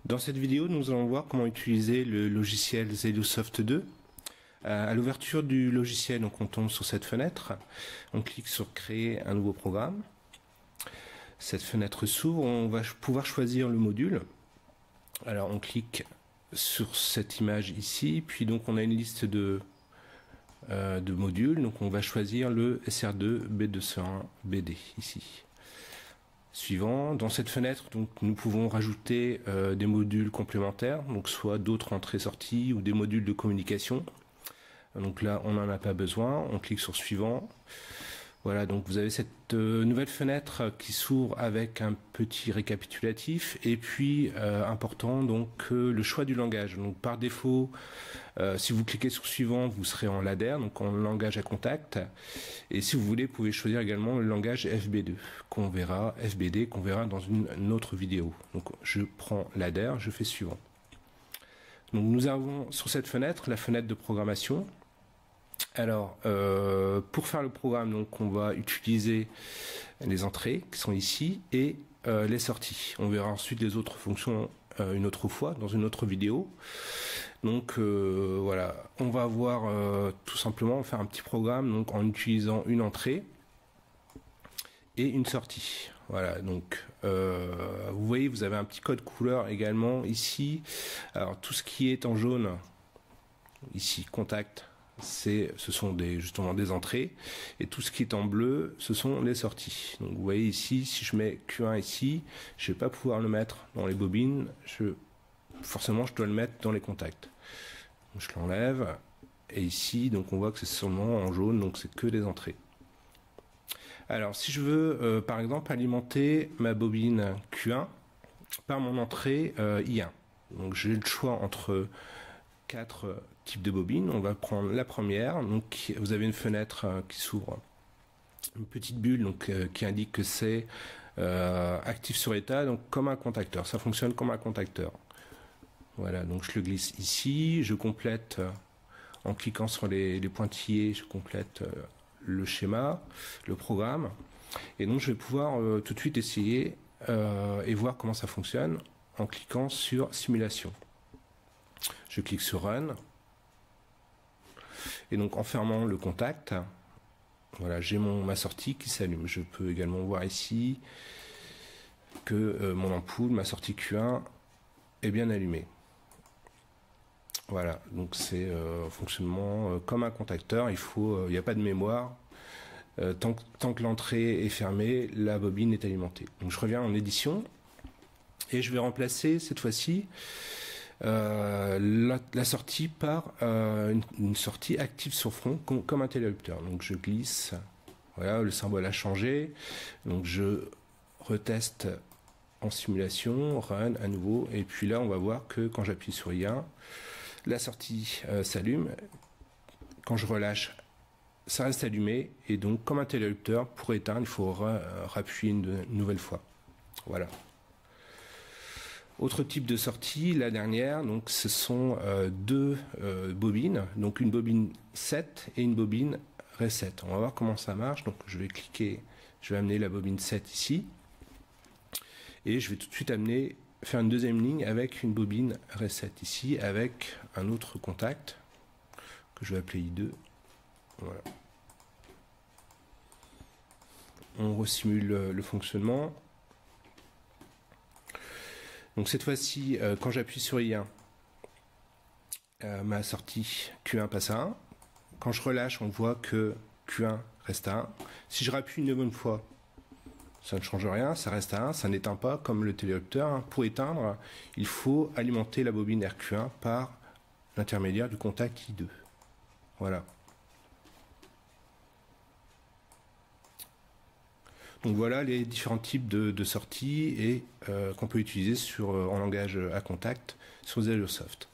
Dans cette vidéo, nous allons voir comment utiliser le logiciel Zelosoft 2. À l'ouverture du logiciel, donc on tombe sur cette fenêtre, on clique sur créer un nouveau programme. Cette fenêtre s'ouvre, on va pouvoir choisir le module. Alors on clique sur cette image ici, puis donc on a une liste de modules, donc on va choisir le SR2 B201 BD ici. Suivant, dans cette fenêtre, donc, nous pouvons rajouter des modules complémentaires, donc soit d'autres entrées-sorties ou des modules de communication. Donc là, on n'en a pas besoin. On clique sur suivant. Voilà, donc vous avez cette nouvelle fenêtre qui s'ouvre avec un petit récapitulatif et puis important donc le choix du langage. Donc par défaut, si vous cliquez sur suivant, vous serez en ladder, donc en langage à contact. Et si vous voulez, vous pouvez choisir également le langage FBD qu'on verra dans une autre vidéo. Donc je prends ladder, je fais suivant. Donc nous avons sur cette fenêtre la fenêtre de programmation. Alors, pour faire le programme, donc, on va utiliser les entrées qui sont ici et les sorties. On verra ensuite les autres fonctions une autre fois dans une autre vidéo. Donc voilà, on va avoir tout simplement faire un petit programme donc en utilisant une entrée et une sortie. Voilà, donc vous voyez, vous avez un petit code couleur également ici. Alors tout ce qui est en jaune ici, contact, ce sont justement des entrées, et tout ce qui est en bleu, ce sont les sorties. Donc vous voyez ici, si je mets Q1 ici, je ne vais pas pouvoir le mettre dans les bobines, forcément je dois le mettre dans les contacts. Donc, je l'enlève, et ici, donc on voit que c'est seulement en jaune, donc c'est que des entrées. Alors si je veux par exemple alimenter ma bobine Q1 par mon entrée I1, donc j'ai le choix entre 4 types de bobines. On va prendre la première. Donc vous avez une fenêtre qui s'ouvre, une petite bulle donc qui indique que c'est actif sur état, donc comme un contacteur. Ça fonctionne comme un contacteur. Voilà, donc je le glisse ici, je complète en cliquant sur les pointillés, je complète le schéma, le programme, et donc je vais pouvoir tout de suite essayer et voir comment ça fonctionne en cliquant sur simulation. Je clique sur Run. Et donc en fermant le contact, voilà, j'ai ma sortie qui s'allume. Je peux également voir ici que mon ampoule, ma sortie Q1, est bien allumée. Voilà, donc c'est fonctionnement comme un contacteur. Il n'y a pas de mémoire. Tant que l'entrée est fermée, la bobine est alimentée. Donc je reviens en édition et je vais remplacer cette fois-ci la sortie par une sortie active sur front comme un téléopteur. Donc je glisse, voilà, le symbole a changé, donc je reteste en simulation, run à nouveau, et puis là on va voir que quand j'appuie sur I1, la sortie s'allume, quand je relâche, ça reste allumé, et donc comme un téléopteur, pour éteindre, il faut rappuyer une nouvelle fois. Voilà. Autre type de sortie, la dernière, donc ce sont deux bobines, donc une bobine 7 et une bobine reset. On va voir comment ça marche. Donc je vais cliquer, je vais amener la bobine 7 ici, et je vais tout de suite faire une deuxième ligne avec une bobine reset ici, avec un autre contact que je vais appeler I2. Voilà. On resimule le fonctionnement. Donc cette fois-ci, quand j'appuie sur I1, ma sortie Q1 passe à 1. Quand je relâche, on voit que Q1 reste à 1. Si je rappuie une bonne fois, ça ne change rien, ça reste à 1, ça n'éteint pas comme le téléopteur. Pour éteindre, il faut alimenter la bobine RQ1 par l'intermédiaire du contact I2. Voilà. Donc voilà les différents types de sorties et qu'on peut utiliser en langage à contact sur Zelosoft.